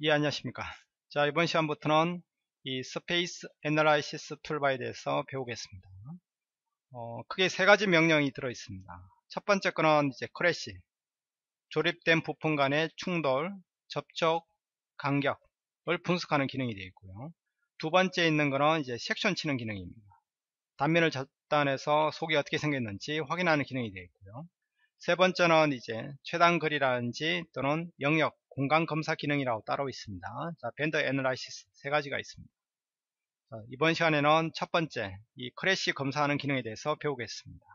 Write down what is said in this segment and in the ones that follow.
예, 안녕하십니까. 자, 이번 시간부터는 이 스페이스 애널라이시스 툴바에 대해서 배우겠습니다. 크게 세 가지 명령이 들어 있습니다. 첫 번째 거는 이제 크래시, 조립된 부품 간의 충돌, 접촉, 간격을 분석하는 기능이 되어 있고요. 두 번째 있는 거는 이제 섹션 치는 기능입니다. 단면을 절단해서 속이 어떻게 생겼는지 확인하는 기능이 되어 있고요. 세 번째는 이제 최단 거리라든지 또는 영역, 공간 검사 기능이라고 따로 있습니다. 자, 밴더 애널라이시스 세 가지가 있습니다. 자, 이번 시간에는 첫 번째, 이 크래시 검사하는 기능에 대해서 배우겠습니다.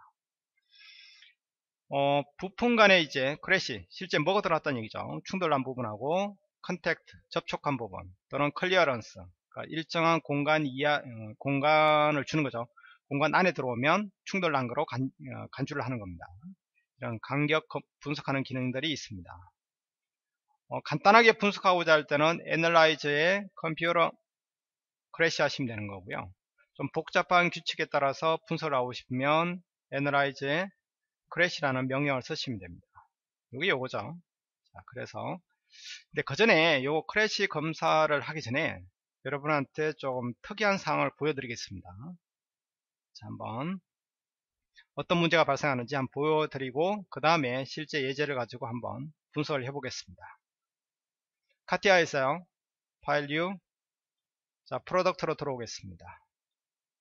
부품 간에 이제 크래시, 실제 뭐가 들어왔다는 얘기죠. 충돌난 부분하고 컨택트, 접촉한 부분, 또는 클리어런스, 그러니까 일정한 공간 이하, 공간을 주는 거죠. 공간 안에 들어오면 충돌난 거로 간주를 하는 겁니다. 이런 간격 분석하는 기능들이 있습니다. 간단하게 분석하고자 할 때는 애널라이저의 컴퓨터 크래시 하시면 되는 거고요. 좀 복잡한 규칙에 따라서 분석을 하고 싶으면 애널라이저의 크래시라는 명령을 쓰시면 됩니다. 이게 요거죠. 자, 그래서 근데 그 전에 요 크래시 검사를 하기 전에 여러분한테 조금 특이한 사항을 보여드리겠습니다. 자, 한번 어떤 문제가 발생하는지 한번 보여드리고 그 다음에 실제 예제를 가지고 한번 분석을 해보겠습니다. 카티아에 있어요. 파일 뉴. 자, 프로덕트로 들어오겠습니다.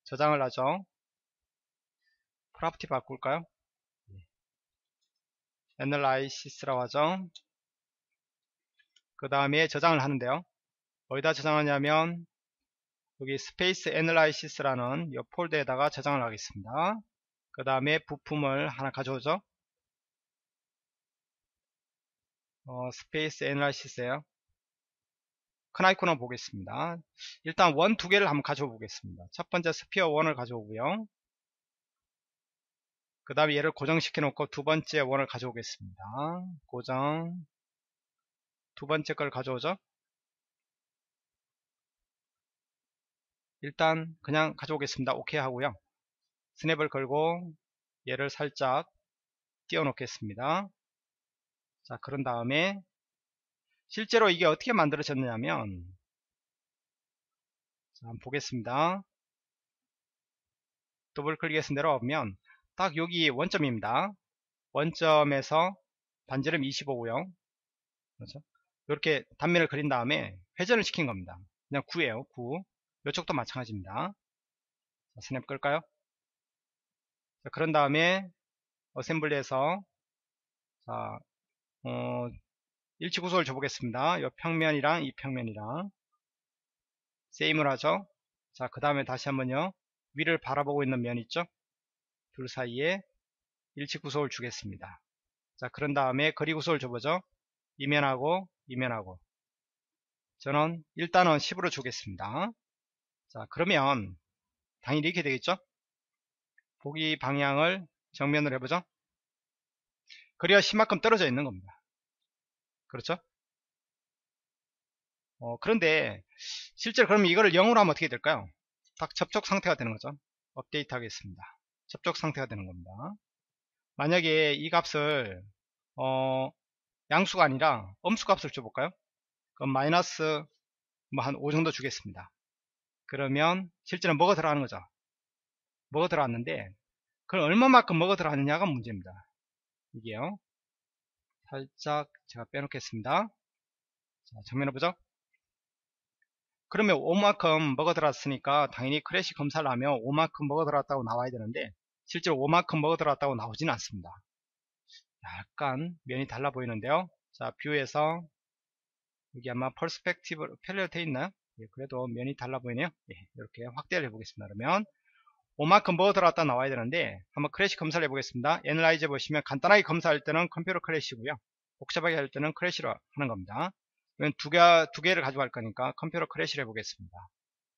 저장을 하죠. 프로퍼티 바꿀까요? 애널라이시스라고 하죠. 그 다음에 저장을 하는데요. 어디다 저장하냐면 여기 스페이스 애널라이시스라는 이 폴더에다가 저장을 하겠습니다. 그 다음에 부품을 하나 가져오죠. 스페이스 애널라이시스에요. 큰 아이콘을 보겠습니다. 일단 원 두 개를 한번 가져오 보겠습니다. 첫 번째 스피어 1을 가져오고요. 그 다음에 얘를 고정시켜 놓고 두 번째 원을 가져오겠습니다. 고정. 두 번째 걸 가져오죠. 일단 그냥 가져오겠습니다. 오케이 하고요. 스냅을 걸고 얘를 살짝 띄워 놓겠습니다. 자, 그런 다음에 실제로 이게 어떻게 만들어졌냐면 자, 한번 보겠습니다. 더블 클릭해서 내려오면 딱 여기 원점입니다. 원점에서 반지름 25고요. 그렇죠? 이렇게 단면을 그린 다음에 회전을 시킨 겁니다. 그냥 9에요. 9. 이쪽도 마찬가지입니다. 자, 스냅 끌까요? 자, 그런 다음에 어셈블리에서 자, 일치 구속을 줘보겠습니다. 이 평면이랑 이 평면이랑 세임을 하죠. 자, 그 다음에 다시 한번요. 위를 바라보고 있는 면 있죠? 둘 사이에 일치 구속을 주겠습니다. 자, 그런 다음에 거리 구속을 줘보죠. 이면하고 이면하고 저는 일단은 10으로 주겠습니다. 자, 그러면 당연히 이렇게 되겠죠? 보기 방향을 정면으로 해보죠. 거리가 10만큼 떨어져 있는 겁니다. 그렇죠? 그런데 실제로 그러면 이거를 0으로 하면 어떻게 될까요? 딱 접촉 상태가 되는 거죠. 업데이트 하겠습니다. 접촉 상태가 되는 겁니다. 만약에 이 값을 양수가 아니라 음수 값을 줘볼까요? 그럼 마이너스 뭐 한 5 정도 주겠습니다. 그러면 실제는 뭐가 들어가는 거죠? 뭐가 들어왔는데 그럼 얼마만큼 뭐가 들어갔느냐가 문제입니다. 이게요. 살짝 제가 빼놓겠습니다. 자, 정면에 보죠. 그러면 5만큼 뭐가 들어왔으니까 당연히 크래시 검사를 하면 5만큼 뭐가 들어왔다고 나와야 되는데 실제로 5만큼 뭐가 들어왔다고 나오지는 않습니다. 약간 면이 달라 보이는데요. 자, 뷰에서 여기 아마 퍼스펙티브 펠레어 돼 있나요? 예, 그래도 면이 달라 보이네요. 예, 이렇게 확대를 해보겠습니다. 그러면 5만큼 뭐가 들어왔다 나와야 되는데 한번 크래시 검사를 해보겠습니다. 애널라이즈 보시면 간단하게 검사할 때는 컴퓨터 크래시고요. 복잡하게 할 때는 크래시로 하는 겁니다. 두 개를 가져갈 거니까 컴퓨터 크래시를 해보겠습니다.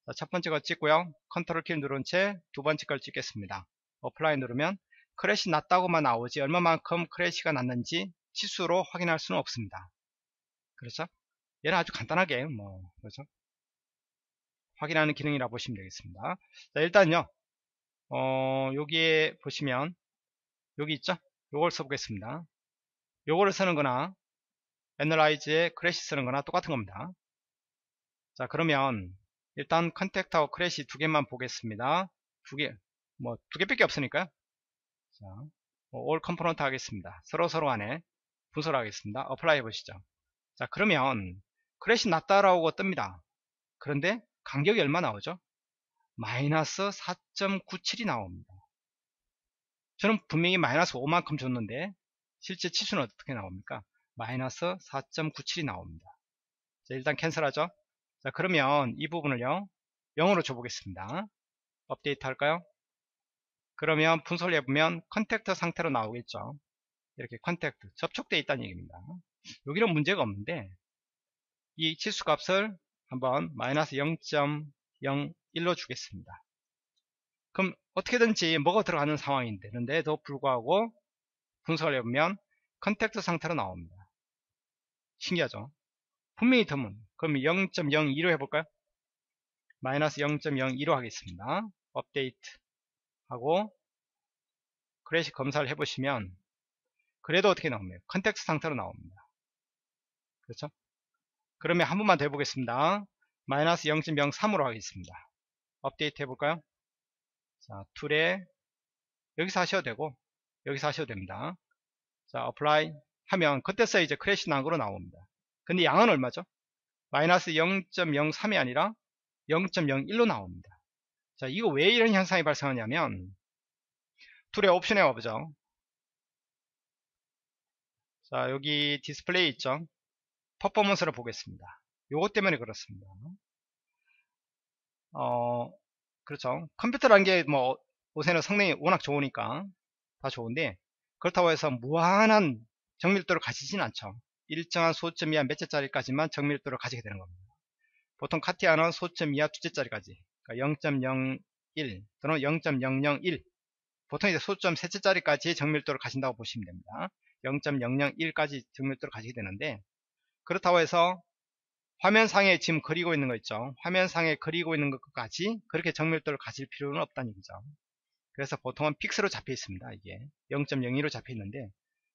자, 첫 번째 거 찍고요. 컨트롤 키를 누른 채 두 번째 걸 찍겠습니다. 어플라이 누르면 크래시 났다고만 나오지 얼마만큼 크래시가 났는지 치수로 확인할 수는 없습니다. 그렇죠? 얘는 아주 간단하게 그렇죠? 확인하는 기능이라 보시면 되겠습니다. 자, 일단요. 여기에 보시면 여기 있죠? 요걸 써보겠습니다. 요거를 쓰는 거나 애널라이즈에 크래시 쓰는 거나 똑같은 겁니다. 자, 그러면 일단 컨택트하고 크래시 두 개만 보겠습니다. 두 개, 뭐 두 개밖에 없으니까요. 자, all 컴포넌트 하겠습니다. 서로 간에 분석을 하겠습니다. 어플라이 해보시죠. 자, 그러면 크래시 났다라고 뜹니다. 그런데 간격이 얼마 나오죠? 마이너스 4.97이 나옵니다. 저는 분명히 마이너스 5만큼 줬는데 실제 치수는 어떻게 나옵니까? 마이너스 4.97이 나옵니다. 자, 일단 캔슬하죠. 자, 그러면 이 부분을요 0으로 줘보겠습니다. 업데이트 할까요? 그러면 분석을 해보면 컨택트 상태로 나오겠죠. 이렇게 컨택트 접촉되어 있다는 얘기입니다. 여기는 문제가 없는데 이 치수 값을 한번 마이너스 0.01로 주겠습니다. 그럼 어떻게든지 뭐가 들어가는 상황이 되는데도 불구하고 분석을 해보면 컨택트 상태로 나옵니다. 신기하죠? 분명히 드문. 그럼 0.02로 해볼까요? 마이너스 0.02로 하겠습니다. 업데이트 하고 크래시 검사를 해보시면 그래도 어떻게 나옵니까? 컨택트 상태로 나옵니다. 그렇죠? 그러면 한 번만 더 해보겠습니다. 마이너스 0.03으로 하겠습니다. 업데이트 해볼까요? 자, 툴에 여기서 하셔도 되고 여기서 하셔도 됩니다. 자, 어플라이 하면 그때서 이제 크래시 난 거로 나옵니다. 근데 양은 얼마죠? 마이너스 0.03이 아니라 0.01로 나옵니다. 자, 이거 왜 이런 현상이 발생하냐면 툴의 옵션에 와보죠. 자, 여기 디스플레이 있죠? 퍼포먼스를 보겠습니다. 요것 때문에 그렇습니다. 그렇죠. 컴퓨터라는 게 뭐 요새는 성능이 워낙 좋으니까 다 좋은데 그렇다고 해서 무한한 정밀도를 가지진 않죠. 일정한 소점 이하 몇 제짜리까지만 정밀도를 가지게 되는 겁니다. 보통 카티아는 소점 이하 두 제짜리까지 그러니까 0.01 또는 0.001 보통 이제 소점 세 제짜리까지 정밀도를 가진다고 보시면 됩니다. 0.001까지 정밀도를 가지게 되는데 그렇다고 해서 화면상에 지금 그리고 있는 거 있죠. 화면상에 그리고 있는 것까지 그렇게 정밀도를 가질 필요는 없다는 얘기죠. 그래서 보통은 픽스로 잡혀 있습니다. 이게 0.02로 잡혀 있는데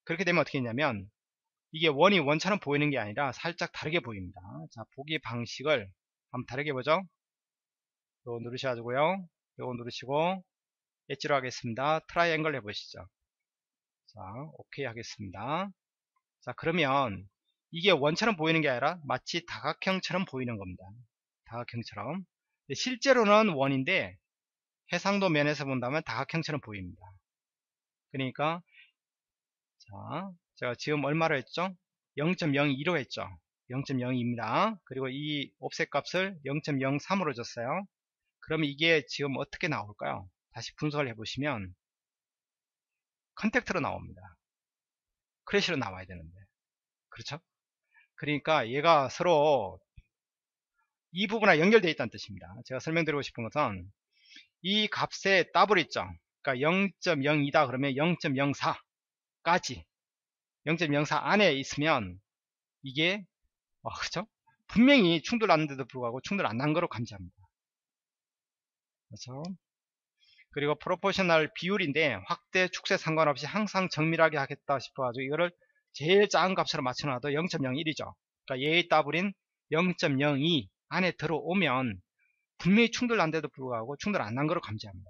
그렇게 되면 어떻게 되냐면 이게 원이 원처럼 보이는 게 아니라 살짝 다르게 보입니다. 자, 보기 방식을 한번 다르게 보죠. 요거 누르셔가지고요. 요거 누르시고 엣지로 하겠습니다. 트라이앵글 해보시죠. 자, 오케이 하겠습니다. 자, 그러면 이게 원처럼 보이는 게 아니라 마치 다각형처럼 보이는 겁니다. 다각형처럼. 실제로는 원인데 해상도 면에서 본다면 다각형처럼 보입니다. 그러니까 자, 제가 지금 얼마로 했죠? 0.02로 했죠. 0.02입니다. 그리고 이 옵셋 값을 0.03으로 줬어요. 그러면 이게 지금 어떻게 나올까요? 다시 분석을 해보시면 컨택트로 나옵니다. 크래시로 나와야 되는데 그렇죠? 그러니까 얘가 서로 이 부분과 연결되어 있다는 뜻입니다. 제가 설명드리고 싶은 것은 이 값의 더블 있죠. 그러니까 0.02다 그러면 0.04까지 0.04 안에 있으면 이게 그렇죠? 분명히 충돌 났는데도 불구하고 충돌 안 난 거로 감지합니다. 그렇죠? 그리고 프로포셔널 비율인데 확대 축소에 상관없이 항상 정밀하게 하겠다 싶어가지고 이거를 제일 작은 값으로 맞춰놔도 0.01이죠. 그러니까 얘의 더블인 0.02 안에 들어오면 분명히 충돌 난데도 불구하고 충돌 안 난 거로 감지합니다.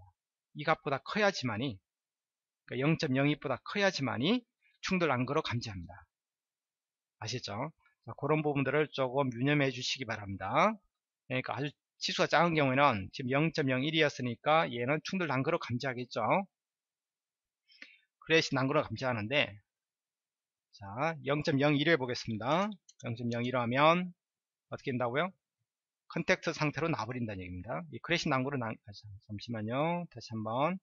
이 값보다 커야지만이 그러니까 0.02보다 커야지만이 충돌 난 거로 감지합니다. 아시죠? 자, 그런 부분들을 조금 유념해 주시기 바랍니다. 그러니까 아주 치수가 작은 경우에는 지금 0.01이었으니까 얘는 충돌 난 거로 감지하겠죠. 크래시 난 거로 감지하는데 자 0.02로 해보겠습니다. 0.02로 하면 어떻게 된다고요? 컨택트 상태로 나버린다는 얘기입니다. 이 크래시 난 거로 잠시만요. 다시 한번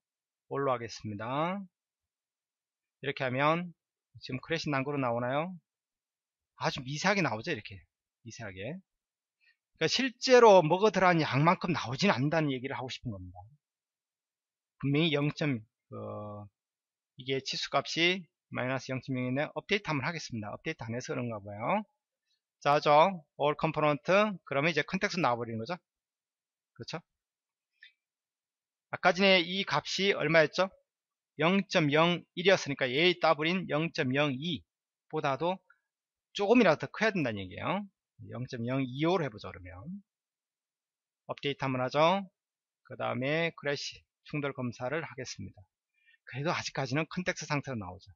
올로 하겠습니다. 이렇게 하면 지금 크래시 난 거로 나오나요? 아주 미세하게 나오죠. 이렇게 미세하게. 그러니까 실제로 뭐가 들어간 양만큼 나오진 않는다는 얘기를 하고 싶은 겁니다. 분명히 0. 이게 치수값이 마이너스 0.0인데 업데이트 한번 하겠습니다. 업데이트 안 해서 그런가 봐요. 자죠. all component 그러면 이제 컨텍스트 나와버리는 거죠. 그렇죠? 아까 전에 이 값이 얼마였죠? 0.01이었으니까 얘의 더블인 0.02 보다도 조금이라도 더 커야 된다는 얘기예요. 0.025로 해보죠. 그러면 업데이트 한번 하죠. 그 다음에 크래시 충돌 검사를 하겠습니다. 그래도 아직까지는 컨텍스트 상태로 나오죠.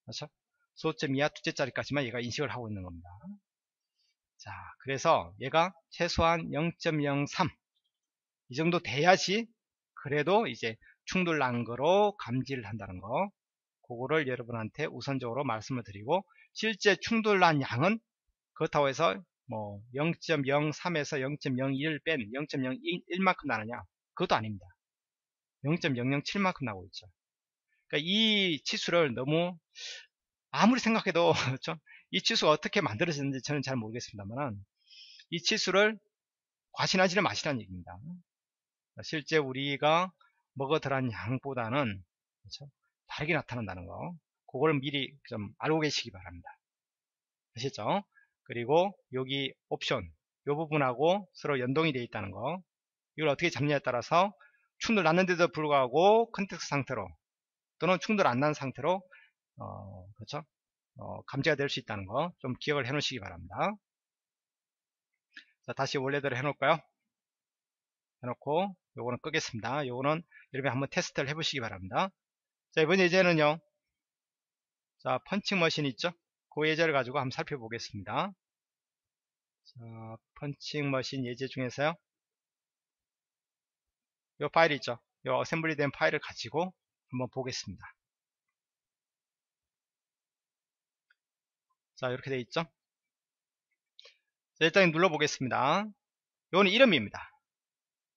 그렇죠? 소점 이하 두째 자리까지만 얘가 인식을 하고 있는 겁니다. 자, 그래서 얘가 최소한 0.03 이 정도 돼야지 그래도 이제 충돌 난 거로 감지를 한다는 거, 그거를 여러분한테 우선적으로 말씀을 드리고, 실제 충돌 난 양은 그렇다고 해서 뭐 0.03에서 0.01을 뺀 0.01만큼 나느냐, 그것도 아닙니다. 0.007만큼 나오고 있죠. 그러니까 이 치수를 너무 아무리 생각해도 그렇죠? 이 치수가 어떻게 만들어졌는지 저는 잘 모르겠습니다만, 이 치수를 과신하지는 마시라는 얘기입니다. 실제 우리가 먹어들한 양보다는 그렇죠? 다르게 나타난다는 거, 그걸 미리 좀 알고 계시기 바랍니다. 아시죠? 그리고 여기 옵션 이 부분하고 서로 연동이 되어 있다는 거, 이걸 어떻게 잡느냐에 따라서 충돌 났는데도 불구하고 컨텍스트 상태로 또는 충돌 안 난 상태로 그렇죠? 감지가 될 수 있다는 거 좀 기억을 해 놓으시기 바랍니다. 자, 다시 원래대로 해 놓을까요? 해놓고 요거는 끄겠습니다. 요거는 여러분이 한번 테스트를 해 보시기 바랍니다. 자, 이번 예제는요, 자, 펀칭머신 있죠? 그 예제를 가지고 한번 살펴보겠습니다. 자, 펀칭머신 예제 중에서요, 요 파일 있죠? 요 어셈블리 된 파일을 가지고 한번 보겠습니다. 자, 이렇게 돼 있죠? 자, 일단 눌러 보겠습니다. 요거는 이름입니다.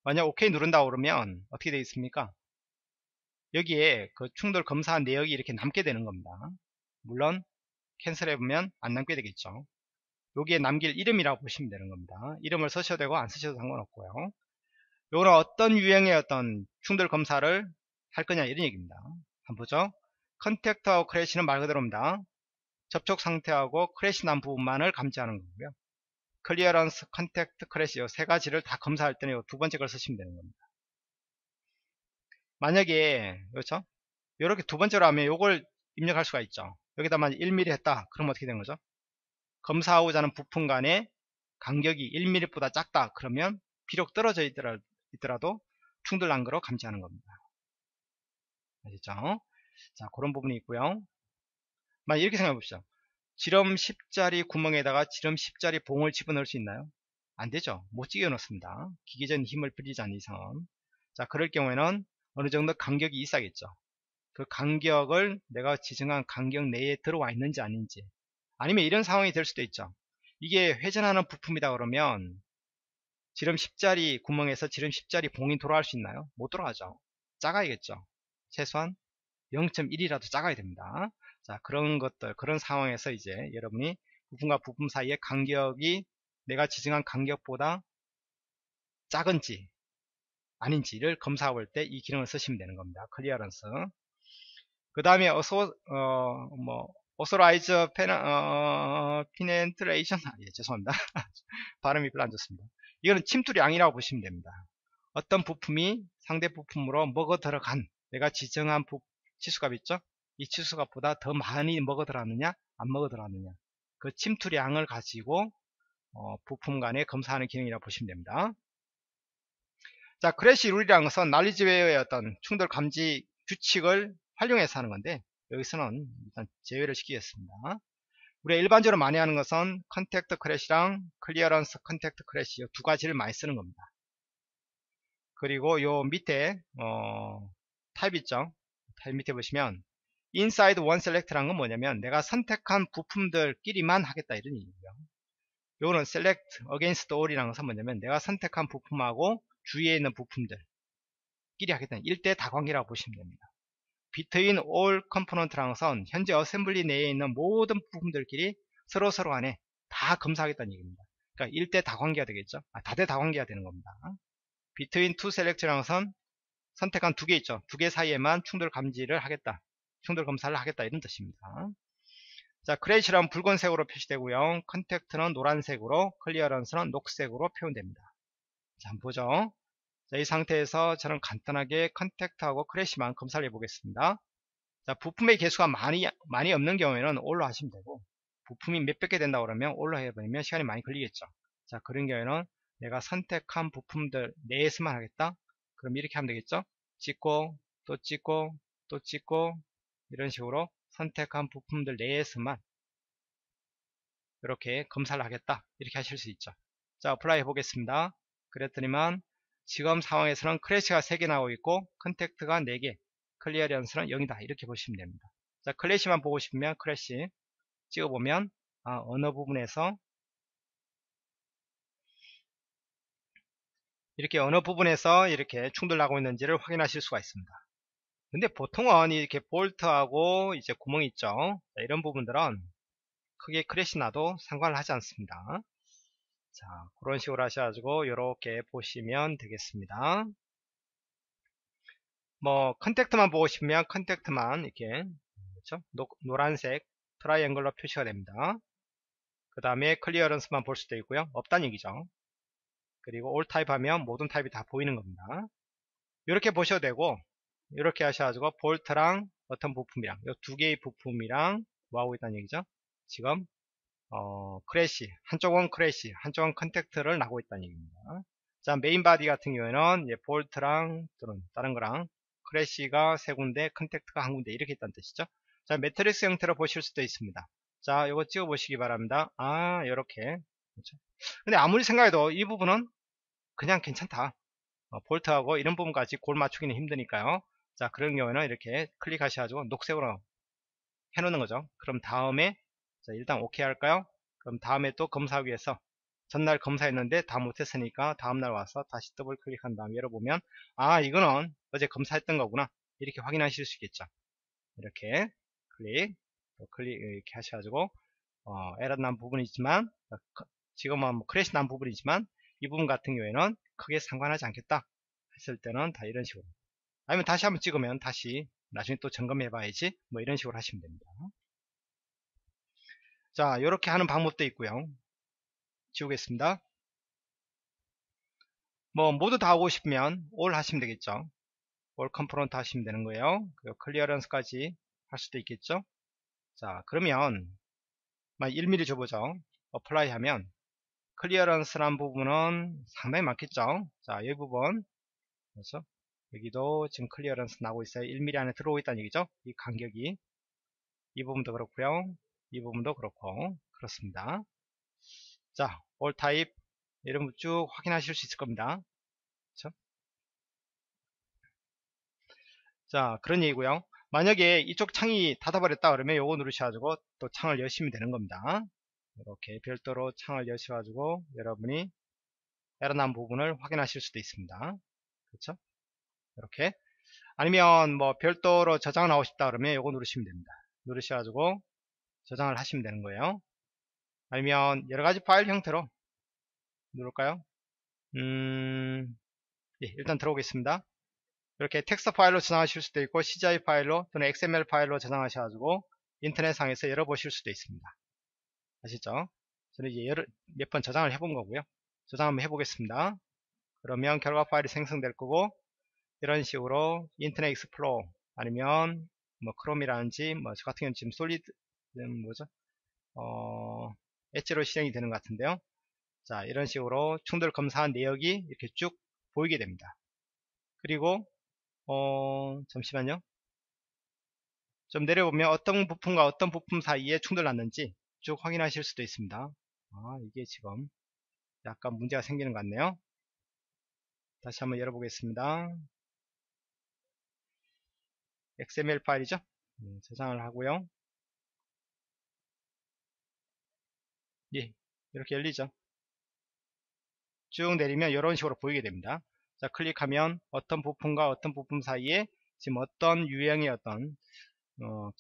만약 OK 누른다고 그러면 어떻게 되어 있습니까? 여기에 그 충돌 검사한 내역이 이렇게 남게 되는 겁니다. 물론 캔슬 해보면 안 남게 되겠죠. 여기에 남길 이름이라고 보시면 되는 겁니다. 이름을 쓰셔도 되고 안 쓰셔도 상관없고요. 요거는 어떤 유형의 어떤 충돌 검사를 할 거냐 이런 얘기입니다. 한번 보죠. 컨택트하고 크래시는 말 그대로입니다. 접촉 상태하고 크래시 난 부분만을 감지하는 거고요. 클리어런스, 컨택트, 크래시 이 세 가지를 다 검사할 때는 이 두 번째 걸 쓰시면 되는 겁니다. 만약에 그렇죠? 이렇게 두 번째로 하면 요걸 입력할 수가 있죠. 여기다만 1mm 했다. 그럼 어떻게 되는 거죠? 검사하고자 하는 부품 간의 간격이 1mm보다 작다. 그러면 비록 떨어져 있더라도 충돌 난 거로 감지하는 겁니다. 아시죠? 자, 그런 부분이 있고요. 만약 이렇게 생각해 봅시다. 지름 10짜리 구멍에다가 지름 10짜리 봉을 집어넣을 수 있나요? 안 되죠. 못 집어 넣습니다. 기계적인 힘을 빌리지 않는 이상은. 자, 그럴 경우에는 어느 정도 간격이 있어야겠죠. 그 간격을 내가 지정한 간격 내에 들어와 있는지 아닌지, 아니면 이런 상황이 될 수도 있죠. 이게 회전하는 부품이다 그러면 지름 10짜리 구멍에서 지름 10짜리 봉이 돌아갈 수 있나요? 못 돌아가죠. 작아야겠죠. 최소한 0.1이라도 작아야 됩니다. 자, 그런 것들, 그런 상황에서 이제 여러분이 부품과 부품 사이의 간격이 내가 지정한 간격보다 작은지 아닌지를 검사해 볼 때 이 기능을 쓰시면 되는 겁니다. 클리어런스. 그 다음에 authorize penetration, 예, 죄송합니다. 발음이 별로 안 좋습니다. 이거는 침투량이라고 보시면 됩니다. 어떤 부품이 상대 부품으로 먹어 들어간 내가 지정한 치수값 있죠? 이 치수값보다 더 많이 먹어 들어갔느냐 안 먹어 들어갔느냐, 그 침투량을 가지고 부품 간에 검사하는 기능이라고 보시면 됩니다. 자, 크래시 룰이라는 것은 난리지웨어의 어떤 충돌 감지 규칙을 활용해서 하는 건데, 여기서는 일단 제외를 시키겠습니다. 우리가 일반적으로 많이 하는 것은 컨택트 크래시랑 클리어런스 컨택트 크래시 두 가지를 많이 쓰는 겁니다. 그리고 요 밑에 타입 있죠? 타입 밑에 보시면 inside one select라는 건 뭐냐면 내가 선택한 부품들끼리만 하겠다 이런 얘기고요. 요거는 select against all이라는 것은 뭐냐면 내가 선택한 부품하고 주위에 있는 부품들끼리 하겠다는 1대 다관계라고 보시면 됩니다. between all component라는 것은 현재 어셈블리 내에 있는 모든 부품들끼리 서로 간에 다 검사하겠다는 얘기입니다. 그러니까 1대 다관계가 되겠죠. 다대 다관계가 되는 겁니다. between two select라는 것은 선택한 두 개 있죠. 두 개 사이에만 충돌 감지를 하겠다. 충돌 검사를 하겠다 이런 뜻입니다. 자, 크래시는 붉은색으로 표시되고요. 컨택트는 노란색으로, 클리어런스는 녹색으로 표현됩니다. 자, 한번 보죠. 자, 이 상태에서 저는 간단하게 컨택트하고 크래시만 검사를 해보겠습니다. 자, 부품의 개수가 많이 없는 경우에는 올로 하시면 되고, 부품이 몇백 개 된다 그러면 올로 해버리면 시간이 많이 걸리겠죠. 자, 그런 경우에는 내가 선택한 부품들 내에서만 하겠다. 그럼 이렇게 하면 되겠죠. 찍고 또 찍고 또 찍고 이런 식으로 선택한 부품들 내에서만 이렇게 검사를 하겠다. 이렇게 하실 수 있죠. 자, 어플라이 해보겠습니다. 그랬더니만 지금 상황에서는 크래시가 3개 나오고 있고 컨택트가 4개, 클리어런스는 0이다. 이렇게 보시면 됩니다. 자, 클래시만 보고 싶으면 크래시 찍어보면 어느 부분에서 이렇게 어느 부분에서 이렇게 충돌하고 있는지를 확인하실 수가 있습니다. 근데 보통은 이렇게 볼트하고 이제 구멍이 있죠. 자, 이런 부분들은 크게 크래시 나도 상관을 하지 않습니다. 자, 그런 식으로 하셔가지고 이렇게 보시면 되겠습니다. 뭐 컨택트만 보고 싶으면 컨택트만 이렇게 그렇죠? 노란색 트라이앵글로 표시가 됩니다. 그 다음에 클리어런스만 볼 수도 있고요. 없다는 얘기죠. 그리고 올 타입 하면 모든 타입이 다 보이는 겁니다. 이렇게 보셔도 되고 이렇게 하셔가지고 볼트랑 어떤 부품이랑 이 두 개의 부품이랑 뭐 하고 있다는 얘기죠. 지금 크래시, 한쪽은 크래시, 한쪽은 컨택트를 나고 있다는 얘기입니다. 자, 메인 바디 같은 경우에는 볼트랑 또는 다른 거랑 크래시가 3군데, 컨택트가 1군데 이렇게 있다는 뜻이죠. 자, 매트릭스 형태로 보실 수도 있습니다. 자, 이거 찍어 보시기 바랍니다. 이렇게. 그렇죠? 근데 아무리 생각해도 이 부분은 그냥 괜찮다. 볼트하고 이런 부분까지 골 맞추기는 힘드니까요. 자, 그런 경우에는 이렇게 클릭하셔가지고 녹색으로 해놓는 거죠. 그럼 다음에 자, 일단 오케이 할까요? 그럼 다음에 또 검사하기 위해서 전날 검사했는데 다 못했으니까 다음날 와서 다시 더블 클릭한 다음에 열어보면 이거는 어제 검사했던 거구나 이렇게 확인하실 수 있겠죠. 이렇게 클릭 이렇게 하셔가지고 에러 난 부분이 있지만 지금은 뭐 크래시 난 부분이지만 이 부분 같은 경우에는 크게 상관하지 않겠다 했을 때는 다 이런 식으로 아니면 다시 한번 찍으면 다시 나중에 또 점검해 봐야지 뭐 이런 식으로 하시면 됩니다. 자, 이렇게 하는 방법도 있고요. 지우겠습니다. 뭐 모두 다 하고 싶으면 all 하시면 되겠죠. all 컴포넌트 하시면 되는 거예요. 그리고 클리어런스까지 할 수도 있겠죠. 자, 그러면 1mm 줘보죠. 어플라이 하면 클리어런스란 부분은 상당히 많겠죠. 자, 이 부분 그래서 여기도 지금 클리어런스 나오고 있어요. 1mm 안에 들어오고 있다는 얘기죠. 이 간격이 이 부분도 그렇고요. 이 부분도 그렇고 그렇습니다. 자, all 타입 이런 거 쭉 확인하실 수 있을 겁니다. 그렇죠? 자, 그런 얘기고요. 만약에 이쪽 창이 닫아버렸다 그러면 요거 누르셔가지고 또 창을 여시면 되는 겁니다. 이렇게 별도로 창을 여셔가지고 여러분이 에러난 부분을 확인하실 수도 있습니다. 그렇죠? 이렇게 아니면 뭐 별도로 저장을 하고 싶다 그러면 요거 누르시면 됩니다. 누르셔가지고 저장을 하시면 되는 거예요. 아니면 여러가지 파일 형태로 누를까요? 예, 일단 들어오겠습니다. 이렇게 텍스트 파일로 저장하실 수도 있고 CGI 파일로 또는 XML 파일로 저장하셔가지고 인터넷상에서 열어보실 수도 있습니다. 아시죠? 저는 이제 몇 번 저장을 해본 거고요. 저장 한번 해보겠습니다. 그러면 결과 파일이 생성될 거고 이런 식으로 인터넷 익스플로러 아니면 뭐 크롬이라든지 뭐 저 같은 경우는 지금 솔리드 뭐죠? 엣지로 실행이 되는 것 같은데요. 자, 이런 식으로 충돌 검사한 내역이 이렇게 쭉 보이게 됩니다. 그리고 잠시만요. 좀 내려보면 어떤 부품과 어떤 부품 사이에 충돌 났는지 쭉 확인하실 수도 있습니다. 이게 지금 약간 문제가 생기는 것 같네요. 다시 한번 열어보겠습니다. XML 파일이죠. 저장을 하고요. 예, 이렇게 열리죠. 쭉 내리면 이런 식으로 보이게 됩니다. 자, 클릭하면 어떤 부품과 어떤 부품 사이에 지금 어떤 유형의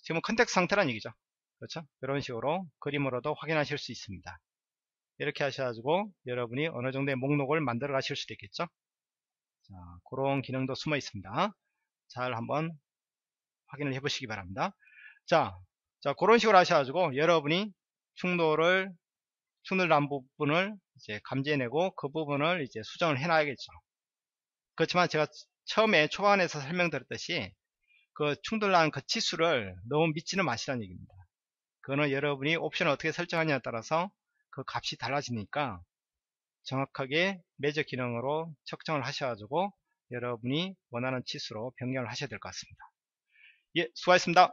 지금 컨텍스트 상태란 얘기죠. 그렇죠? 이런 식으로 그림으로도 확인하실 수 있습니다. 이렇게 하셔가지고 여러분이 어느 정도의 목록을 만들어 가실 수도 있겠죠. 자, 그런 기능도 숨어 있습니다. 잘 한번 확인을 해 보시기 바랍니다. 자, 그런 식으로 하셔가지고 여러분이 충돌난 부분을 이제 감지해내고 그 부분을 이제 수정을 해놔야겠죠. 그렇지만 제가 처음에 초반에서 설명드렸듯이 그 충돌난 그 치수를 너무 믿지는 마시라는 얘기입니다. 그거는 여러분이 옵션을 어떻게 설정하냐에 따라서 그 값이 달라지니까 정확하게 매저 기능으로 측정을 하셔가지고 여러분이 원하는 치수로 변경을 하셔야 될 것 같습니다. 예, 수고하셨습니다.